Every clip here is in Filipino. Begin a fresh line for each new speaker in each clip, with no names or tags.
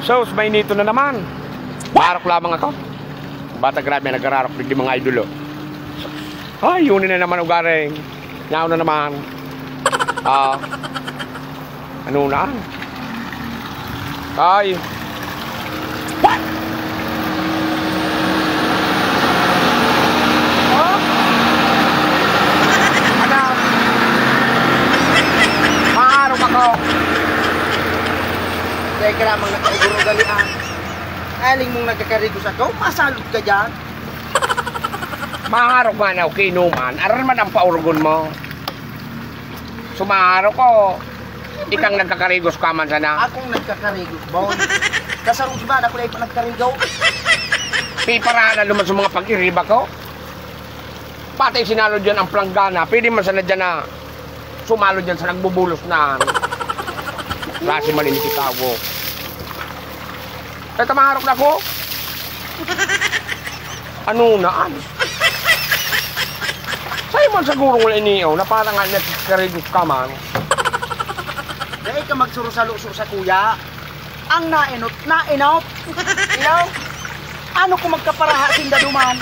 So, may nito na naman. Parok lamang ako. Bata grabe, nag-ararok din mga idolo. Ay, yun na naman ugaring. Ngaw na naman. Ano na? Ay. What? Ano? Maharap ako.
Teka lamang nakauguro-galian. Aling mong nagkakarigos ako, masalot ka dyan.
Maharap nga na okay inuman. Aral man ang paurgon mo. Sumaharap ko. Ikang nagkakarigos ka man sana.
Akong nagkakarigos, boy. Kasarong ba na ko na ipang nagkarigaw?
Piparaan na luman sa mga pag-iriba ko. Pati sinalo dyan ang planggana. Pwede man sana dyan na sumalo dyan sa nagbubulos na klase maninikitawo. Ito maharap na ko. Ano naan? Sa'yo man siguro wala iniyaw na parang nga nagkakarigos ka man.
Dahil ka magsuro-salo-sur sa kuya. Ang nainot, nainot. Ilaw, ano kung magkaparaha sinda duman?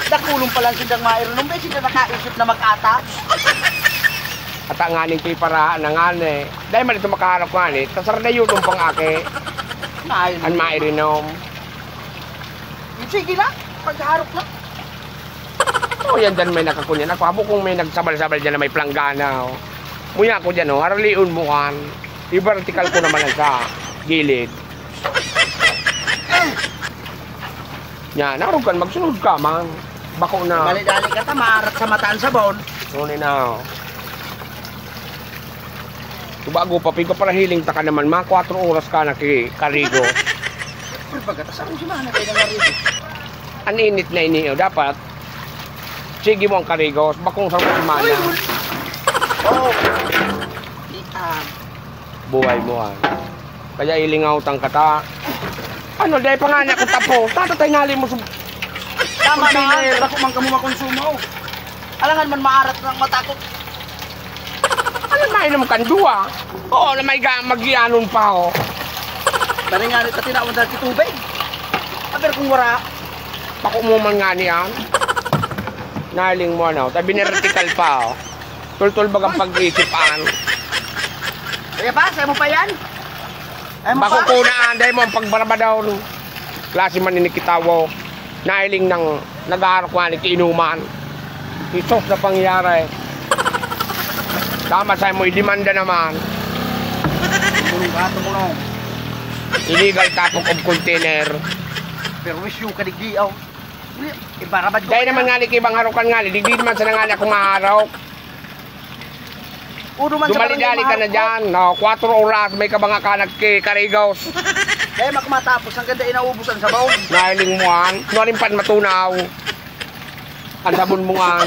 Dakulong pa lang sindang mayroon. Nung ba sinda nakaisip na mag-atak?
At ang aning piparaan na nga eh. Dahil man ito makaharap nga eh. Tasar na yun pang ake. Ang mairinom.
Sige na, pagharap na.
O yan dyan may nakakunyan. Ako habo kung may nagsabal-sabal dyan na may planggana. Muya ko dyan o, haraliun mo kan. I-vertical ko naman lang sa gilid. Yan, naroon kan, magsunod ka man. Bako na.
Dali-dali ka tamarat sa mataan sabon.
Ngunit na. Bago pa, pico para hiling ta ka naman. Mga 4 oras ka na karigo.
Pero pagkatasaron si Mana kayo nangarigo.
Ang init na iniyo. Dapat, sige mo ang karigo. Bakong sa mana.
Oh.
Buhay mo ha. Kaya ilingawtang kata. Ano, dahil pa nga niya kung tapo. Tatatay ngali mo sa...
Tama na, ako man kamo makonsumo. Alangan man maarat ng matakot.
Alam na inom kan dua. Oo, na may mag-ianon pa ako.
Dari nga rin tinawag dahil tubig. Aber kung wara.
Bako mo man nga niyan. Naling mo ano. Tabi vertical pa ako. Tul-tul bagang pag-isipan.
Kaya pa, sa'yo mo pa yan?
Bako kunaan, dahil mo ang pagbaraba daw. Klase man inikitawo. Nailing ng nag-aarak nga ni inuman. Isos na pangyari. Tama sa'yo mo, idemanda naman.
Tulong ka, tumulong.
Illegal tapok of container.
Pero wish you kadigdiaw. Ibarabad ko.
Dahil naman nga ibang harukan nga, digdi naman sa nga akong maharok. Dumali-dali ka na dyan. No, 4 oras may kabanga ka nagkikarigaws.
Dahil makmatapos ang ganda inaubusan sa baon.
Nahiling mo an. Nuwarin pan matunaw. Ang sabon mo an.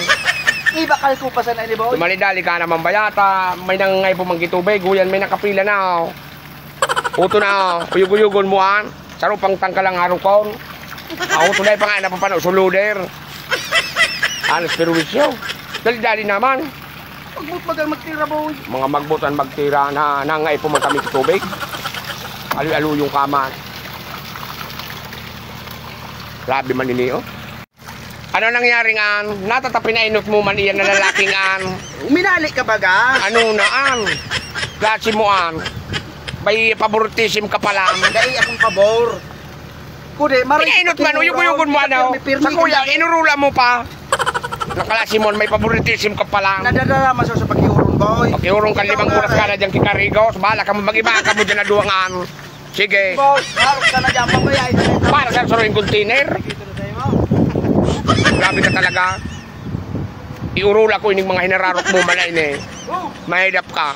Ibakal ko pa sa na ni baon.
Dumali-dali ka naman bayata. May nangangay pumanggi tubig. Guyan may nakapila na. Uto na. Uyug-uyugon mo an. Saro pang tangkalang harukon. Uto na pa nga napapano. Suluder. Alas perwisyo. Dali-dali naman.
Magbut-magal magtira, boy.
Mga magbutan magtira na nangay po man kami sa tubig. Alu-alu yung kaman. Grabe man niniyo. Ano nangyari nga? Natatapi na inot mo man iyan na lalaking an.
Uminali ka baga?
Ano na an? Klase mo an. May favoritism ka pala.
Dahil akong pabor. Kude,
pinainot man, uyug-uyugon mo ano. Sa kuya, inurula mo pa. Nakalasi mo, may favoritism ka pala.
Nadadala maso sa pag-iurong, boy.
Pag-iurong ka 5 oras ka na dyan kikarigos. Bahala ka mo, mag-iba ka mo dyan na duwangan. Sige.
Boss, harap ka na dyan, mamaya.
Para sa saruing container. Grabe ka talaga. Iurula ko ining mga hinararok mo malain eh. Mahidap ka.